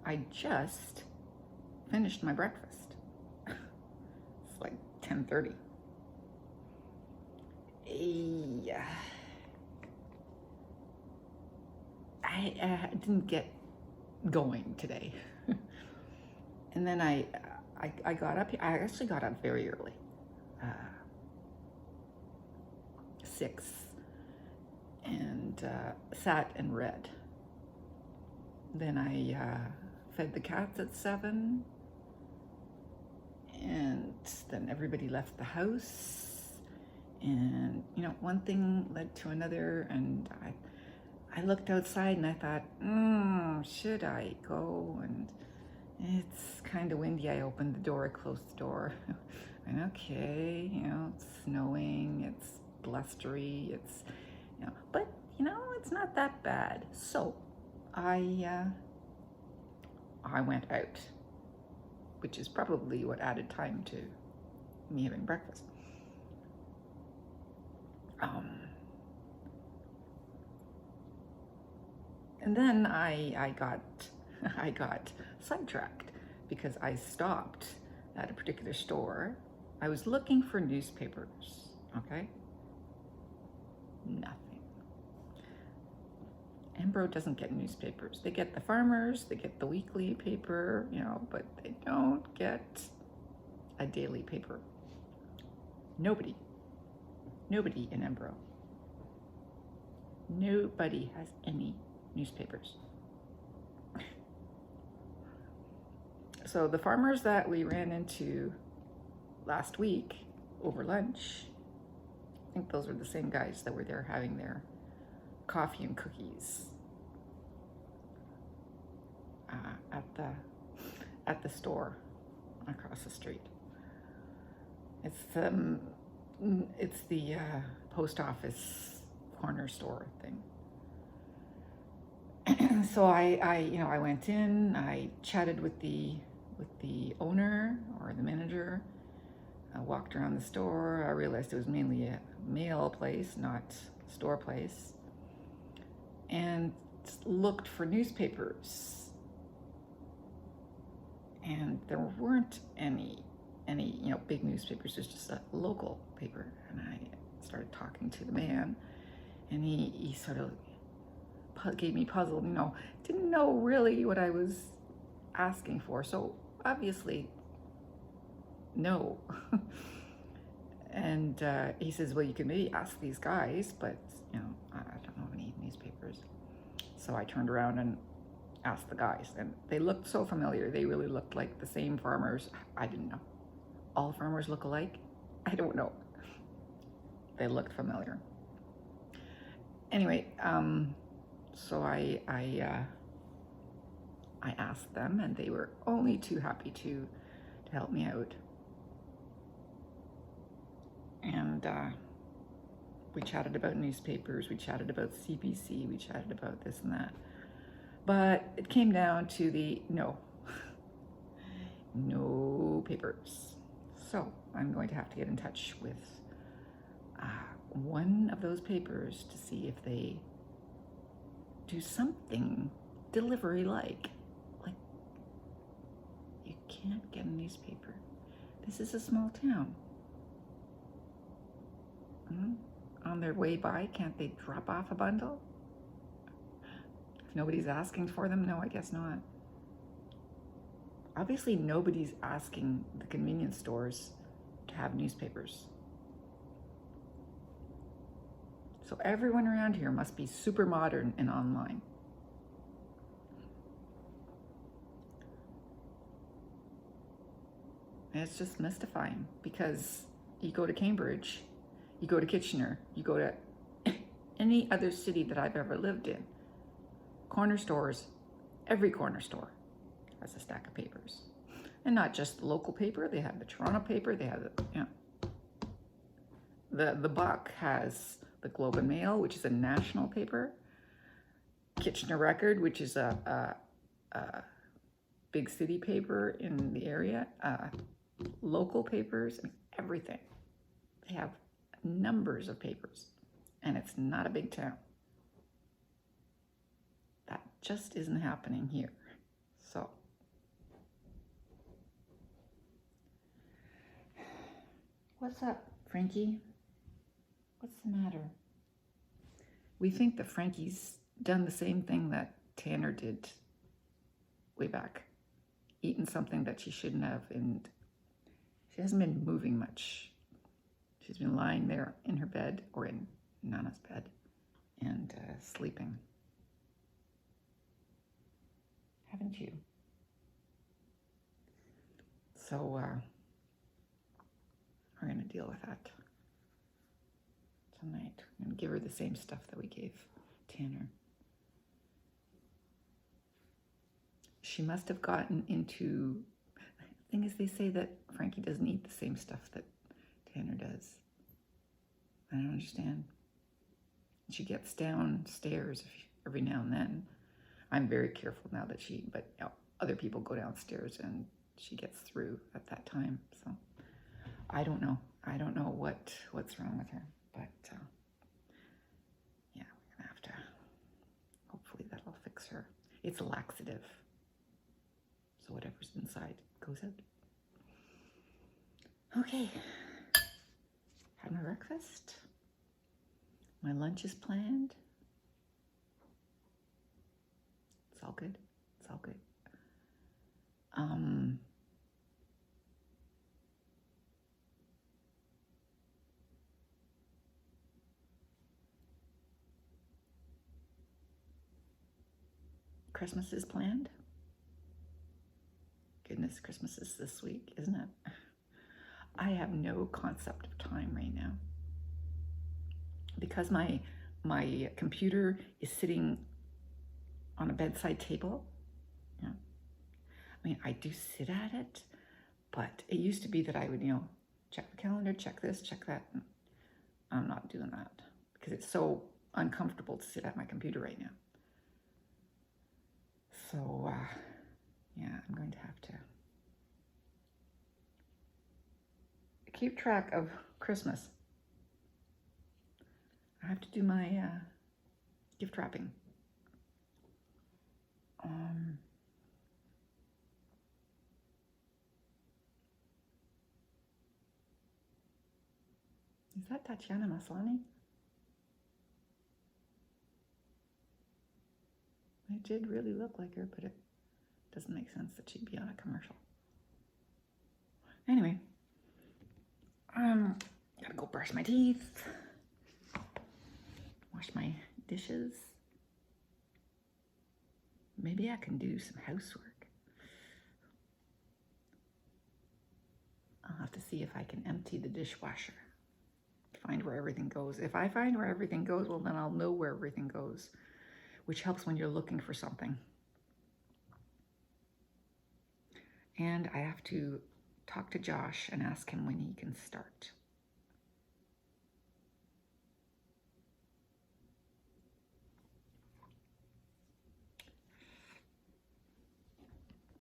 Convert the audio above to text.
I just finished my breakfast. It's like 10:30. Yeah. I didn't get going today. And then I got up. I actually got up very early, 6, and sat and read. Then I fed the cats at 7, and then everybody left the house. And one thing led to another, and I looked outside and I thought, should I go? And it's kind of windy. I opened the door, I closed the door. And okay, it's snowing, it's blustery, it's, but it's not that bad. So I went out, which is probably what added time to me having breakfast. And then I got I got sidetracked because I stopped at a particular store. I was looking for newspapers, okay? Nothing. Embro doesn't get newspapers. They get the farmers, they get the weekly paper, but they don't get a daily paper. Nobody in Embro. Nobody has any newspapers. So the farmers that we ran into last week over lunch, I think those were the same guys that were there having their coffee and cookies at the store across the street. It's the post office corner store thing. So I went in. I chatted with the owner or the manager. I walked around the store. I realized it was mainly a mail place, not a store place, and looked for newspapers. And there weren't any big newspapers. There's just a local paper. And I started talking to the man, and he sort of gave me puzzled, didn't know really what I was asking for. So obviously, no. And he says, well, you can maybe ask these guys, but I don't know any newspapers. So I turned around and asked the guys, and they looked so familiar. They really looked like the same farmers. I didn't know. All farmers look alike? I don't know. They looked familiar. Anyway, so I asked them, and they were only too happy to help me out. And we chatted about newspapers, we chatted about CBC, we chatted about this and that. But it came down to no papers. So I'm going to have to get in touch with one of those papers to see if they do something delivery-like. Like, you can't get a newspaper. This is a small town. On their way by, can't they drop off a bundle? If nobody's asking for them, no, I guess not. Obviously, nobody's asking the convenience stores to have newspapers. So everyone around here must be super modern and online. And it's just mystifying, because you go to Cambridge, you go to Kitchener, you go to any other city that I've ever lived in, corner stores, every corner store has a stack of papers. And not just the local paper, they have the Toronto paper, they have the Buck has the Globe and Mail, which is a national paper, Kitchener Record, which is a big city paper in the area, local papers, and everything. They have numbers of papers, and it's not a big town. That just isn't happening here. So, what's up, Frankie? What's the matter? We think that Frankie's done the same thing that Tanner did way back, eaten something that she shouldn't have, and she hasn't been moving much. She's been lying there in her bed, or in Nana's bed, and sleeping. Haven't you? So we're going to deal with that tonight. I'm going to give her the same stuff that we gave Tanner. She must have gotten into... The thing is, they say that Frankie doesn't eat the same stuff that Tanner does. I don't understand. She gets downstairs every now and then. I'm very careful now that but you know, other people go downstairs and she gets through at that time. So I don't know. I don't know what's wrong with her, but yeah, we're gonna have to. Hopefully that'll fix her. It's a laxative, so whatever's inside goes out. Okay, had my breakfast. My lunch is planned. It's all good. It's all good. Christmas is planned. Goodness, Christmas is this week, isn't it? I have no concept of time right now. Because my computer is sitting on a bedside table. Yeah. I mean, I do sit at it, but it used to be that I would, check the calendar, check this, check that. I'm not doing that because it's so uncomfortable to sit at my computer right now. So, yeah, I'm going to have to keep track of Christmas. I have to do my gift wrapping. Is that Tatiana Maslany? It did really look like her, but it doesn't make sense that she'd be on a commercial. Anyway, gotta go brush my teeth, wash my dishes. Maybe I can do some housework. I'll have to see if I can empty the dishwasher, find where everything goes. If I find where everything goes, well, then I'll know where everything goes, which helps when you're looking for something. And I have to talk to Josh and ask him when he can start.